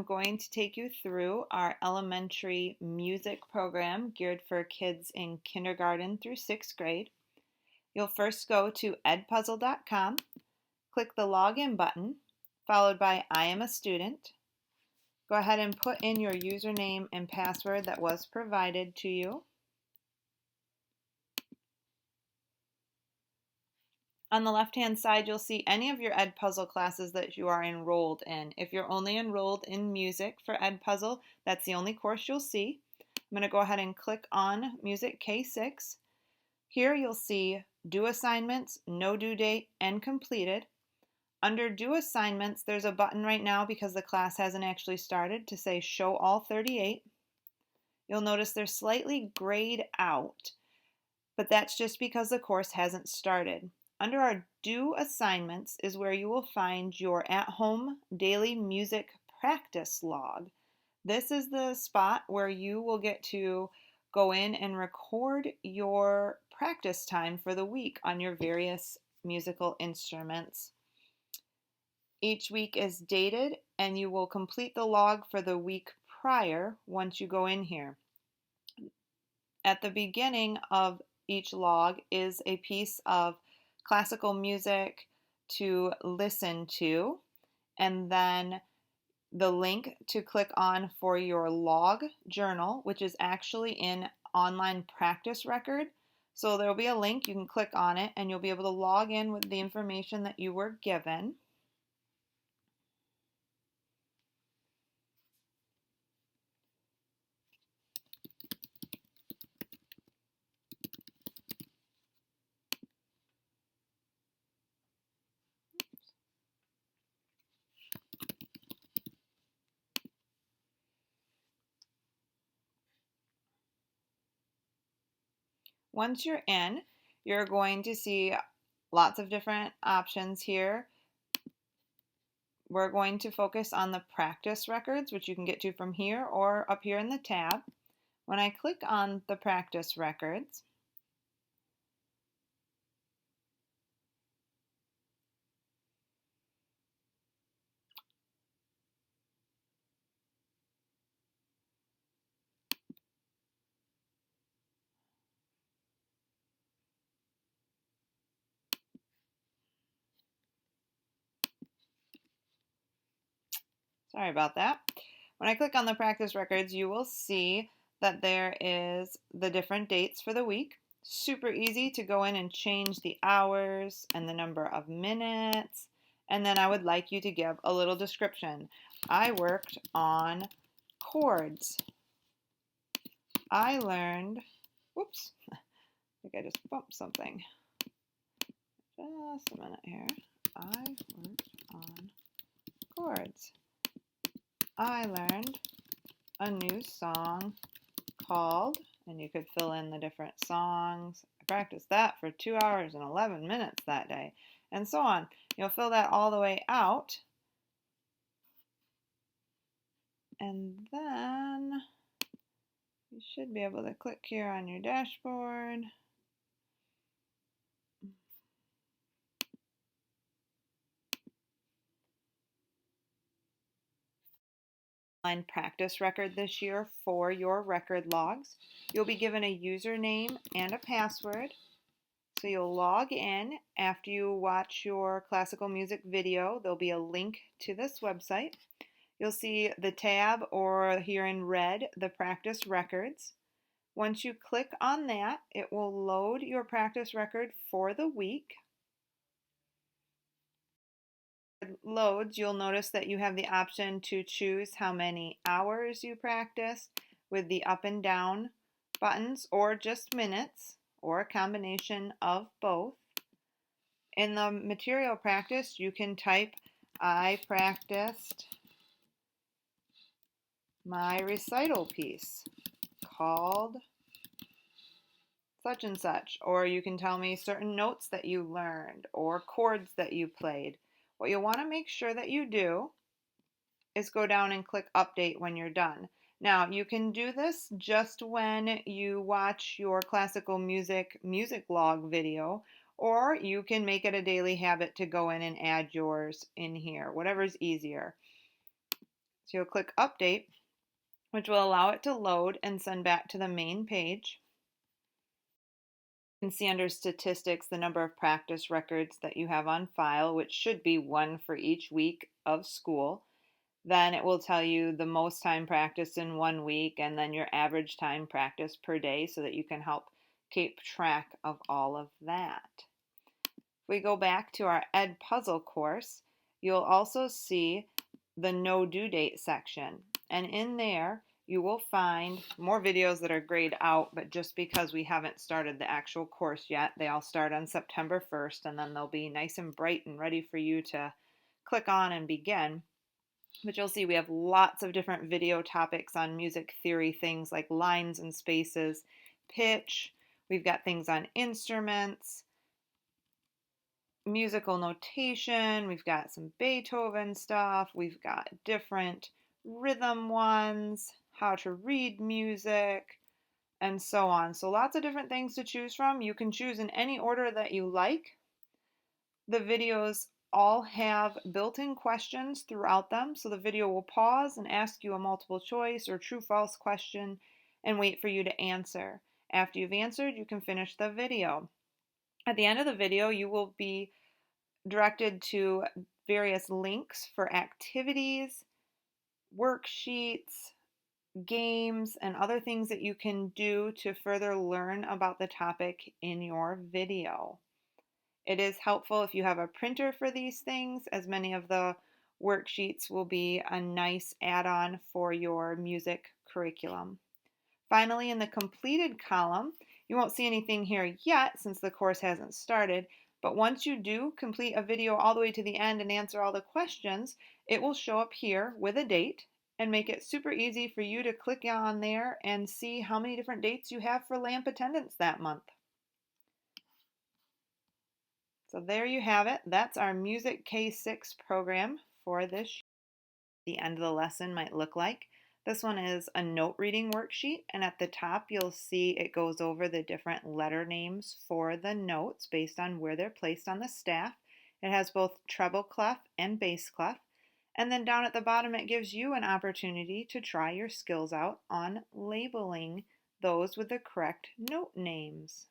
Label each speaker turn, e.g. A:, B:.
A: going to take you through our elementary music program geared for kids in kindergarten through 6th grade. You'll first go to edpuzzle.com, click the login button, followed by I am a student. Go ahead and put in your username and password that was provided to you. On the left-hand side, you'll see any of your Edpuzzle classes that you are enrolled in. If you're only enrolled in music for Edpuzzle, that's the only course you'll see. I'm going to go ahead and click on Music K-6. Here you'll see Due Assignments, No Due Date, and Completed. Under Due Assignments, there's a button right now because the class hasn't actually started to say Show All 38. You'll notice they're slightly grayed out, but that's just because the course hasn't started. Under our Due Assignments is where you will find your at-home daily music practice log. This is the spot where you will get to go in and record your practice time for the week on your various musical instruments. Each week is dated and you will complete the log for the week prior once you go in here. At the beginning of each log is a piece of classical music to listen to, and then the link to click on for your log journal, which is actually in online practice record. So there will be a link, you can click on it, and you'll be able to log in with the information that you were given. Once you're in, you're going to see lots of different options here. We're going to focus on the practice records, which you can get to from here or up here in the tab. When I click on the practice records, sorry about that. When I click on the practice records, you will see that there is the different dates for the week. Super easy to go in and change the hours and the number of minutes. And then I would like you to give a little description. I worked on chords. I learned, whoops, I think I just bumped something. Just a minute here. I worked on chords. I learned a new song called, and you could fill in the different songs. I practiced that for 2 hours and 11 minutes that day, and so on. You'll fill that all the way out, and then you should be able to click here on your dashboard. Online practice record this year for your record logs. You'll be given a username and a password. So you'll log in after you watch your classical music video. There'll be a link to this website. You'll see the tab, or here in red, the practice records. Once you click on that, it will load your practice record for the week. It loads, you'll notice that you have the option to choose how many hours you practiced with the up and down buttons, or just minutes, or a combination of both. In the material practice, you can type, I practiced my recital piece called such and such, or you can tell me certain notes that you learned or chords that you played. What you'll want to make sure that you do is go down and click update when you're done. Now, you can do this just when you watch your classical music log video, or you can make it a daily habit to go in and add yours in here, whatever's easier. So you'll click Update, which will allow it to load and send back to the main page. You can see under Statistics the number of practice records that you have on file, which should be one for each week of school. Then it will tell you the most time practiced in 1 week and then your average time practiced per day so that you can help keep track of all of that. If we go back to our Ed Puzzle course, you'll also see the no due date section. And in there, you will find more videos that are grayed out, but just because we haven't started the actual course yet, they all start on September 1st, and then they'll be nice and bright and ready for you to click on and begin. But you'll see we have lots of different video topics on music theory, things like lines and spaces, pitch. We've got things on instruments, musical notation. We've got some Beethoven stuff. We've got different rhythm ones, how to read music, and so on. So lots of different things to choose from. You can choose in any order that you like. The videos all have built-in questions throughout them, so the video will pause and ask you a multiple choice or true-false question and wait for you to answer. After you've answered, you can finish the video. At the end of the video, you will be directed to various links for activities, worksheets, games, and other things that you can do to further learn about the topic in your video. It is helpful if you have a printer for these things, as many of the worksheets will be a nice add-on for your music curriculum. Finally, in the completed column, you won't see anything here yet since the course hasn't started, but once you do complete a video all the way to the end and answer all the questions, it will show up here with a date and make it super easy for you to click on there and see how many different dates you have for lamp attendance that month. So there you have it. That's our Music K-6 program for this year. The end of the lesson might look like. This one is a note reading worksheet, and at the top you'll see it goes over the different letter names for the notes based on where they're placed on the staff. It has both treble clef and bass clef. And then down at the bottom it gives you an opportunity to try your skills out on labeling those with the correct note names.